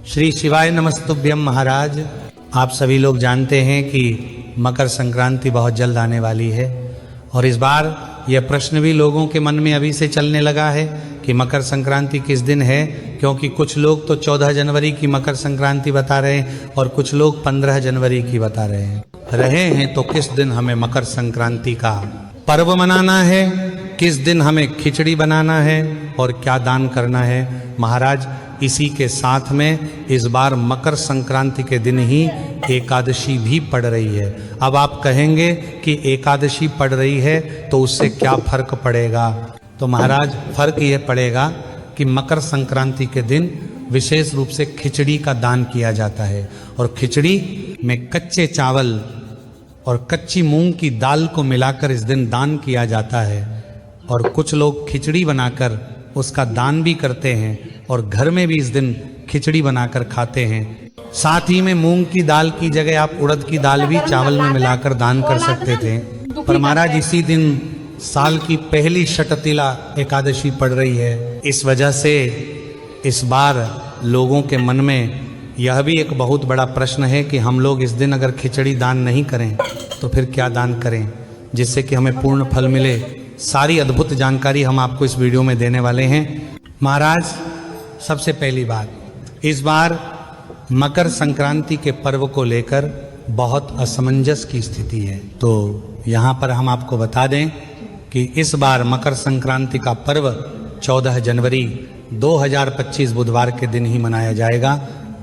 श्री शिवाय नमस्तुभ्यम महाराज। आप सभी लोग जानते हैं कि मकर संक्रांति बहुत जल्द आने वाली है और इस बार यह प्रश्न भी लोगों के मन में अभी से चलने लगा है कि मकर संक्रांति किस दिन है, क्योंकि कुछ लोग तो 14 जनवरी की मकर संक्रांति बता रहे हैं और कुछ लोग 15 जनवरी की बता रहे हैं। तो किस दिन हमें मकर संक्रांति का पर्व मनाना है, किस दिन हमें खिचड़ी बनाना है और क्या दान करना है महाराज। इसी के साथ में इस बार मकर संक्रांति के दिन ही एकादशी भी पड़ रही है। अब आप कहेंगे कि एकादशी पड़ रही है तो उससे क्या फर्क पड़ेगा? तो महाराज फर्क ये पड़ेगा कि मकर संक्रांति के दिन विशेष रूप से खिचड़ी का दान किया जाता है और खिचड़ी में कच्चे चावल और कच्ची मूंग की दाल को मिलाकर इस दिन दान किया जाता है और कुछ लोग खिचड़ी बनाकर उसका दान भी करते हैं और घर में भी इस दिन खिचड़ी बनाकर खाते हैं। साथ ही में मूंग की दाल की जगह आप उड़द की दाल भी चावल में मिलाकर दान कर सकते थे। पर महाराज इसी दिन साल की पहली शटतिला एकादशी पड़ रही है। इस वजह से इस बार लोगों के मन में यह भी एक बहुत बड़ा प्रश्न है कि हम लोग इस दिन अगर खिचड़ी दान नहीं करें तो फिर क्या दान करें जिससे कि हमें पूर्ण फल मिले। सारी अद्भुत जानकारी हम आपको इस वीडियो में देने वाले हैं महाराज। सबसे पहली बात, इस बार मकर संक्रांति के पर्व को लेकर बहुत असमंजस की स्थिति है। तो यहाँ पर हम आपको बता दें कि इस बार मकर संक्रांति का पर्व 14 जनवरी 2025 बुधवार के दिन ही मनाया जाएगा,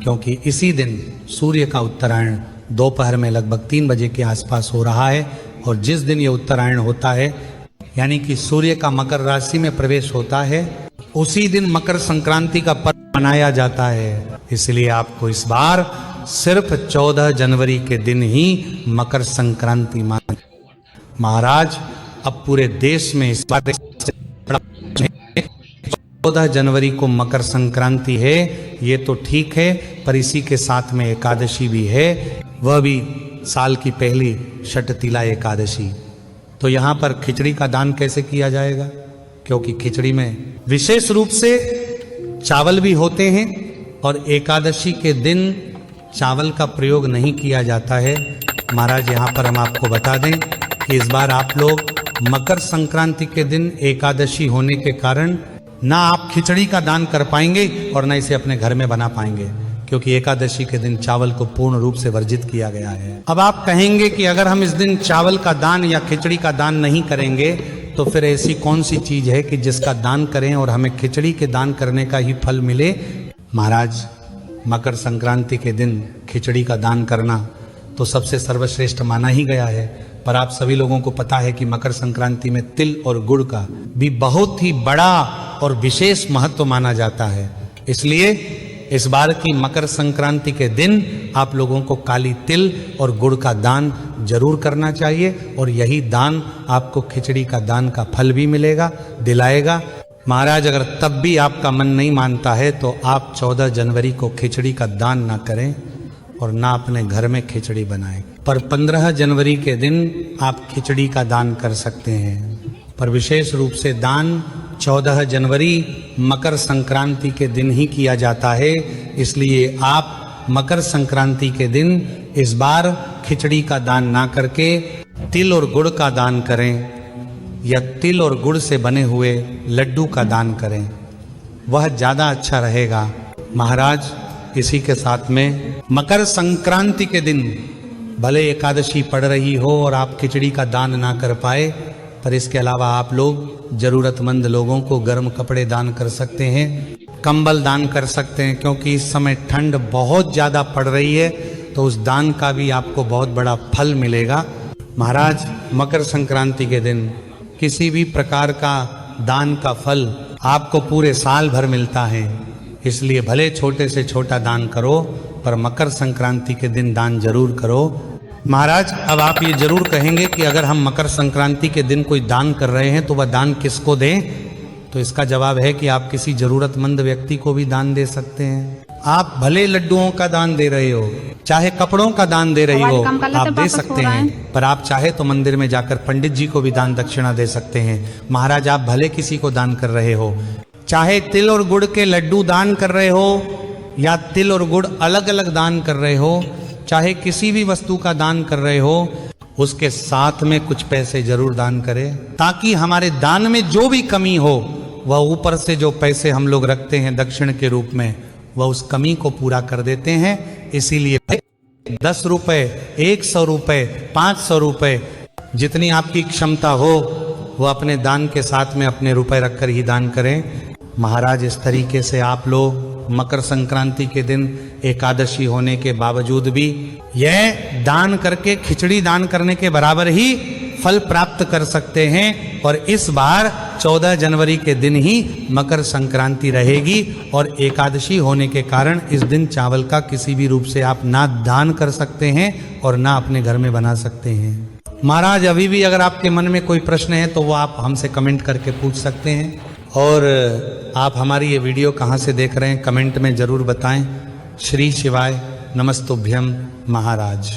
क्योंकि इसी दिन सूर्य का उत्तरायण दोपहर में लगभग 3 बजे के आसपास हो रहा है और जिस दिन ये उत्तरायण होता है यानी कि सूर्य का मकर राशि में प्रवेश होता है उसी दिन मकर संक्रांति का पर्व मनाया जाता है। इसलिए आपको इस बार सिर्फ 14 जनवरी के दिन ही मकर संक्रांति माना महाराज। अब पूरे देश में इस बार 14 जनवरी को मकर संक्रांति है, ये तो ठीक है, पर इसी के साथ में एकादशी भी है, वह भी साल की पहली शटतिला एकादशी। तो यहाँ पर खिचड़ी का दान कैसे किया जाएगा? क्योंकि खिचड़ी में विशेष रूप से चावल भी होते हैं और एकादशी के दिन चावल का प्रयोग नहीं किया जाता है महाराज। यहाँ पर हम आपको बता दें कि इस बार आप लोग मकर संक्रांति के दिन एकादशी होने के कारण ना आप खिचड़ी का दान कर पाएंगे और ना इसे अपने घर में बना पाएंगे, क्योंकि एकादशी के दिन चावल को पूर्ण रूप से वर्जित किया गया है। अब आप कहेंगे कि अगर हम इस दिन चावल का दान या खिचड़ी का दान नहीं करेंगे तो फिर ऐसी कौन सी चीज है कि जिसका दान करें और हमें खिचड़ी के दान करने का ही फल मिले? महाराज मकर संक्रांति के दिन खिचड़ी का दान करना तो सबसे सर्वश्रेष्ठ माना ही गया है, पर आप सभी लोगों को पता है कि मकर संक्रांति में तिल और गुड़ का भी बहुत ही बड़ा और विशेष महत्व माना जाता है। इसलिए इस बार की मकर संक्रांति के दिन आप लोगों को काली तिल और गुड़ का दान जरूर करना चाहिए और यही दान आपको खिचड़ी का दान का फल भी मिलेगा, दिलाएगा। महाराज अगर तब भी आपका मन नहीं मानता है तो आप 14 जनवरी को खिचड़ी का दान ना करें और ना अपने घर में खिचड़ी बनाएं, पर 15 जनवरी के दिन आप खिचड़ी का दान कर सकते हैं। पर विशेष रूप से दान 14 जनवरी मकर संक्रांति के दिन ही किया जाता है, इसलिए आप मकर संक्रांति के दिन इस बार खिचड़ी का दान ना करके तिल और गुड़ का दान करें या तिल और गुड़ से बने हुए लड्डू का दान करें, वह ज़्यादा अच्छा रहेगा महाराज। इसी के साथ में मकर संक्रांति के दिन भले एकादशी पड़ रही हो और आप खिचड़ी का दान ना कर पाए, पर इसके अलावा आप लोग जरूरतमंद लोगों को गर्म कपड़े दान कर सकते हैं, कंबल दान कर सकते हैं, क्योंकि इस समय ठंड बहुत ज़्यादा पड़ रही है तो उस दान का भी आपको बहुत बड़ा फल मिलेगा महाराज। मकर संक्रांति के दिन किसी भी प्रकार का दान का फल आपको पूरे साल भर मिलता है, इसलिए भले छोटे से छोटा दान करो पर मकर संक्रांति के दिन दान जरूर करो महाराज। अब आप ये जरूर कहेंगे कि अगर हम मकर संक्रांति के दिन कोई दान कर रहे हैं तो वह दान किसको दें? तो इसका जवाब है कि आप किसी जरूरतमंद व्यक्ति को भी दान दे सकते हैं। आप भले लड्डुओं का दान दे रहे हो, चाहे कपड़ों का दान दे रही हो, आप दे सकते हैं, पर आप चाहे तो मंदिर में जाकर पंडित जी को भी दान दक्षिणा दे सकते हैं महाराज। आप भले किसी को दान कर रहे हो, चाहे तिल और गुड़ के लड्डू दान कर रहे हो या तिल और गुड़ अलग अलग दान कर रहे हो, चाहे किसी भी वस्तु का दान कर रहे हो, उसके साथ में कुछ पैसे जरूर दान करें, ताकि हमारे दान में जो भी कमी हो वह ऊपर से जो पैसे हम लोग रखते हैं दक्षिण के रूप में, वह उस कमी को पूरा कर देते हैं। इसीलिए 10 रुपए, 100 रुपए, 500 रुपए, जितनी आपकी क्षमता हो वह अपने दान के साथ में अपने रुपए रखकर ही दान करें। महाराज, इस तरीके से आप लोग मकर संक्रांति के दिन एकादशी होने के बावजूद भी यह दान करके खिचड़ी दान करने के बराबर ही फल प्राप्त कर सकते हैं। और इस बार 14 जनवरी के दिन ही मकर संक्रांति रहेगी और एकादशी होने के कारण इस दिन चावल का किसी भी रूप से आप ना दान कर सकते हैं और ना अपने घर में बना सकते हैं। महाराज, अभी भी अगर आपके मन में कोई प्रश्न है तो वो आप हमसे कमेंट करके पूछ सकते हैं। और आप हमारी ये वीडियो कहाँ से देख रहे हैं कमेंट में ज़रूर बताएं। श्री शिवाय नमस्तुभ्यम महाराज।